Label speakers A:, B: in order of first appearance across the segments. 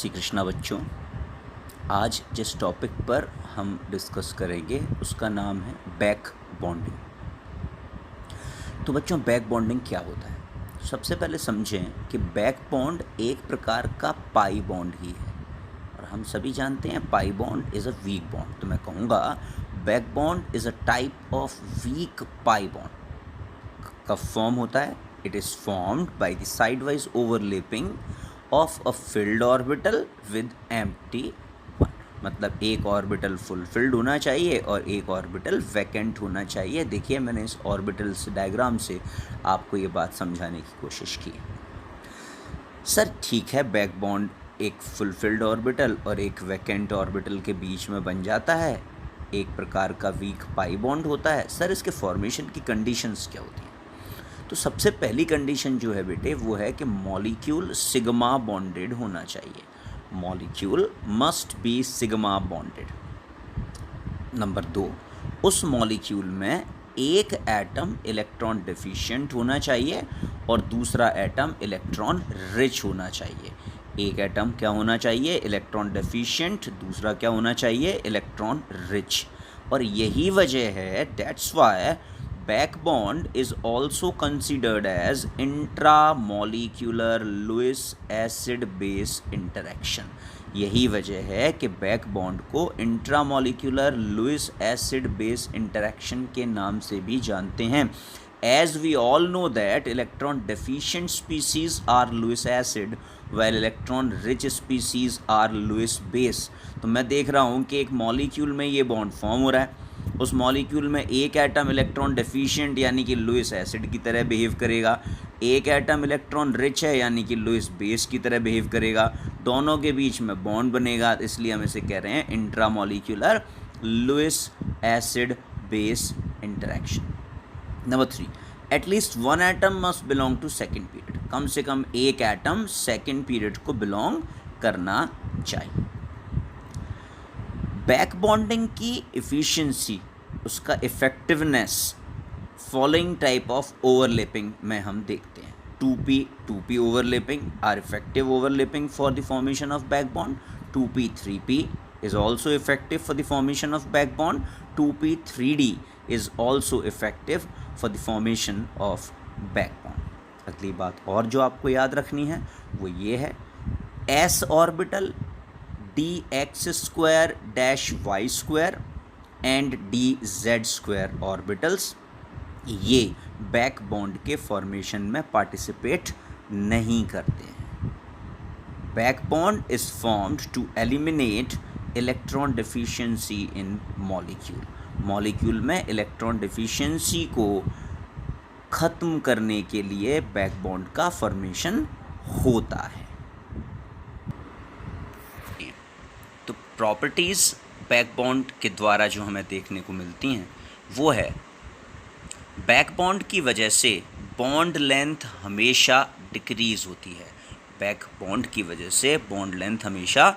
A: श्री कृष्णा बच्चों, आज जिस टॉपिक पर हम डिस्कस करेंगे उसका नाम है बैक बॉन्डिंग। तो बच्चों, बैक बॉन्डिंग क्या होता है? सबसे पहले समझें कि बैक बॉन्ड एक प्रकार का पाई बॉन्ड ही है और हम सभी जानते हैं pi bond is a weak bond. तो मैं कहूँगा back bond is a type of week pi bond का फॉर्म होता है। It is formed by the side wise overlapping of a field orbital with empty one. मतलब एक orbital fulfilled होना चाहिए और एक ऑर्बिटल वैकेंट होना चाहिए। देखिए, मैंने इस ऑर्बिटल्स डायग्राम से आपको ये बात समझाने की कोशिश की। सर ठीक है, बैक बॉन्ड एक फुलफिल्ड ऑर्बिटल और एक वैकेंट ऑर्बिटल के बीच में बन जाता है, एक प्रकार का वीक पाई बॉन्ड होता है। सर इसके फॉर्मेशन की कंडीशंस क्या होती हैं? तो सबसे पहली कंडीशन जो है बेटे वो है कि मॉलिक्यूल सिग्मा बॉन्डेड होना चाहिए। Molecule must be sigma bonded. Number 2, उस मॉलिक्यूल में एक एटम इलेक्ट्रॉन डेफिशिएंट होना चाहिए और दूसरा एटम इलेक्ट्रॉन रिच होना चाहिए। एक एटम क्या होना चाहिए? इलेक्ट्रॉन डेफिशिएंट, दूसरा क्या होना चाहिए? Electron rich. और यही वजह है, that's why back bond is also considered as intramolecular Lewis acid base interaction। यही वजह है कि बैक बॉन्ड को intramolecular Lewis acid base interaction के नाम से भी जानते हैं। As we all know that electron deficient species are Lewis acid while electron rich species are Lewis base। तो मैं देख रहा हूँ कि एक मॉलिक्यूल में ये बॉन्ड फॉर्म हो रहा है, उस मॉलिक्यूल में एक एटम इलेक्ट्रॉन डेफिशिएंट यानी कि लुइस एसिड की तरह बिहेव करेगा, एक एटम इलेक्ट्रॉन रिच है यानी कि लुइस बेस की तरह बिहेव करेगा। दोनों के बीच में बॉन्ड बनेगा, इसलिए हम इसे कह रहे हैं intramolecular Lewis acid base interaction. Number 3, at least one atom must belong to second period. कम से कम एक एटम सेकेंड पीरियड को बिलोंग करना चाहिए। बैक बॉन्डिंग की इफ़िशियंसी, उसका effectiveness following type of overlapping में हम देखते हैं। 2p overlapping are effective overlapping for the formation of back bond. 2p 3p is also effective for the formation of back bond. 2p 3d is also effective for the formation of back bond। अगली बात और जो आपको याद रखनी है वो ये है, s orbital dx square dash y square and dz square orbitals ये बैक बॉन्ड के फॉर्मेशन में पार्टिसिपेट नहीं करते हैं। Back bond is formed to eliminate electron deficiency in molecule. Molecule में इलेक्ट्रॉन डेफिशिएंसी को ख़त्म करने के लिए बैक बॉन्ड का फॉर्मेशन होता है। तो प्रॉपर्टीज़ बैक बॉन्ड के द्वारा जो हमें देखने को मिलती हैं वो है, बैक बॉन्ड की वजह से बॉन्ड लेंथ हमेशा डिक्रीज़ होती है। बैक बॉन्ड की वजह से बॉन्ड लेंथ हमेशा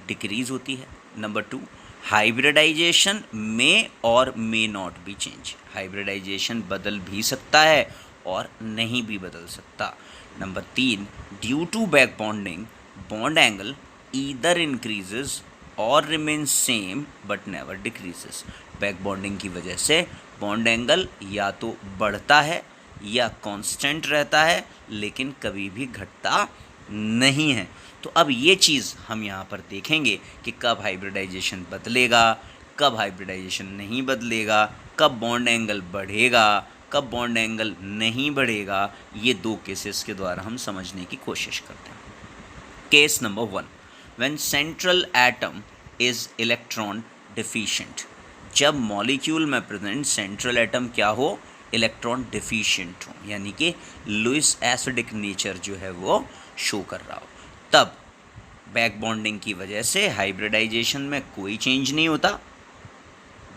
A: डिक्रीज़ होती है। नंबर 2, हाइब्रिडाइजेशन में और may not be change. Hybridization बदल भी सकता है और नहीं भी बदल सकता। Number 3, due to back bonding bond angle either increases और remain same but never decreases. Back bonding की वजह से बॉन्ड एंगल या तो बढ़ता है या कांस्टेंट रहता है, लेकिन कभी भी घटता नहीं है। तो अब ये चीज़ हम यहाँ पर देखेंगे कि कब हाइब्रिडाइजेशन बदलेगा, कब हाइब्रिडाइजेशन नहीं बदलेगा, कब बॉन्ड एंगल बढ़ेगा, कब बॉन्ड एंगल नहीं बढ़ेगा। ये दो केसेस के द्वारा हम समझने की कोशिश करते हैं। Case number 1, when central atom is electron deficient. जब मॉलिक्यूल में प्रेजेंट सेंट्रल एटम क्या हो? इलेक्ट्रॉन डिफिशिएंट हो, यानी कि लुइस एसिडिक नेचर जो है वो शो कर रहा हो, तब बैक बॉन्डिंग की वजह से हाइब्रिडाइजेशन में कोई चेंज नहीं होता।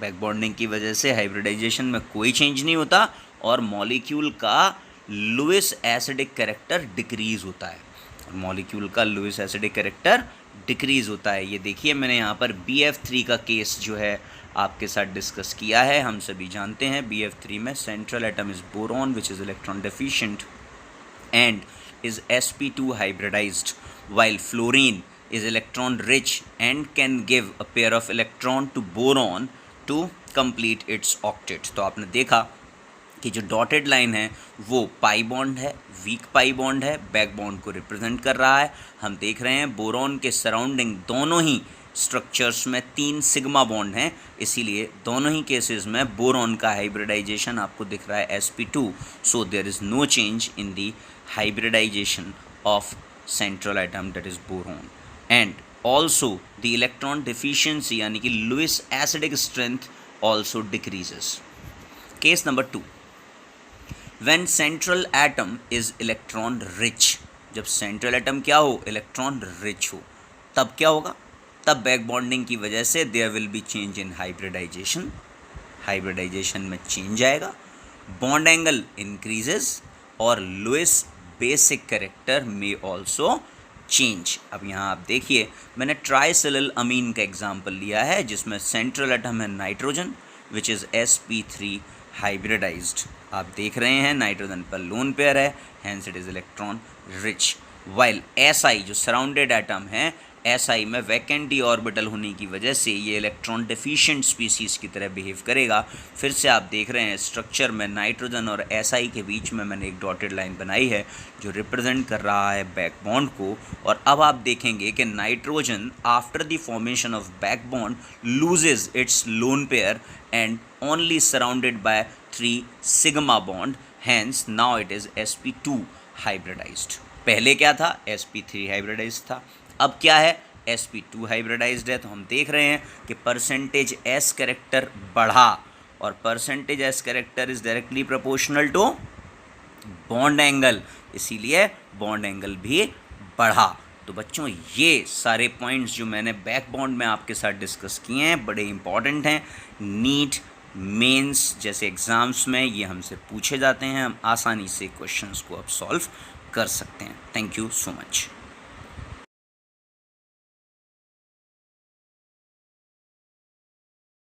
A: बैक बॉन्डिंग की वजह से हाइब्रिडाइजेशन में कोई चेंज नहीं होता और मॉलिक्यूल का लुइस एसिडिक कैरेक्टर डिक्रीज़ होता है। और मॉलिक्यूल का लुइस एसिडिक कैरेक्टर डिक्रीज़ होता है। ये देखिए, मैंने यहाँ पर BF3 का केस जो है आपके साथ डिस्कस किया है। हम सभी जानते हैं BF3 में central atom is boron which is electron deficient and is sp2 hybridized, while fluorine is electron rich and can give a pair of electron to boron to complete its octet। तो आपने देखा कि जो dotted line है वो pi bond है, week pi bond है, back bond को रिप्रेजेंट कर रहा है। हम देख रहे हैं बोरॉन के सराउंडिंग दोनों ही स्ट्रक्चर्स में 3 सिग्मा बॉन्ड हैं, इसीलिए दोनों ही केसेस में बोरॉन का हाइब्रिडाइजेशन आपको दिख रहा है sp2। So there is no change in the hybridisation of central atom that is boron. And also the electron deficiency यानी कि Lewis acidic strength also decreases. Case number 2, when central atom is electron rich, जब central atom क्या हो, electron rich हो, तब क्या होगा, तब बैक बॉन्डिंग की वजह से there will be change in hybridisation. Hybridisation में चेंज आएगा, बॉन्ड एंगल इंक्रीजेस और लुईस बेसिक कैरेक्टर में ऑल्सो चेंज। अब यहाँ आप देखिए मैंने ट्राइसिलिल अमीन का एग्जाम्पल लिया है जिसमें सेंट्रल एटम है nitrogen which is sp3 hybridised. आप देख रहे हैं नाइट्रोजन पर लोन पेयर है, hence it is electron rich. While Si जो सराउंडेड एटम है, Si में वैकेंट डी ऑर्बिटल होने की वजह से ये इलेक्ट्रॉन डेफिशिएंट स्पीसीज़ की तरह बिहेव करेगा। फिर से आप देख रहे हैं स्ट्रक्चर में नाइट्रोजन और Si के बीच में मैंने एक डॉटेड लाइन बनाई है जो रिप्रेजेंट कर रहा है बैक बॉन्ड को। और अब आप देखेंगे कि nitrogen after the formation of back bond loses it's lone pair and only surrounded by 3 sigma bond, hence now it is sp2 hybridized। पहले क्या था, sp3 hybridized था, अब क्या है, sp2 hybridized है। तो हम देख रहे हैं कि परसेंटेज s कैरेक्टर बढ़ा और percentage s character is directly proportional to bond angle, इसीलिए बॉन्ड एंगल भी बढ़ा। तो बच्चों ये सारे पॉइंट्स जो मैंने बैक बॉन्ड में आपके साथ डिस्कस किए हैं बड़े इंपॉर्टेंट हैं। नीट मेंस जैसे एग्ज़ाम्स में ये हमसे पूछे जाते हैं, हम आसानी से क्वेश्चंस को अब सॉल्व कर सकते हैं। Thank you so much.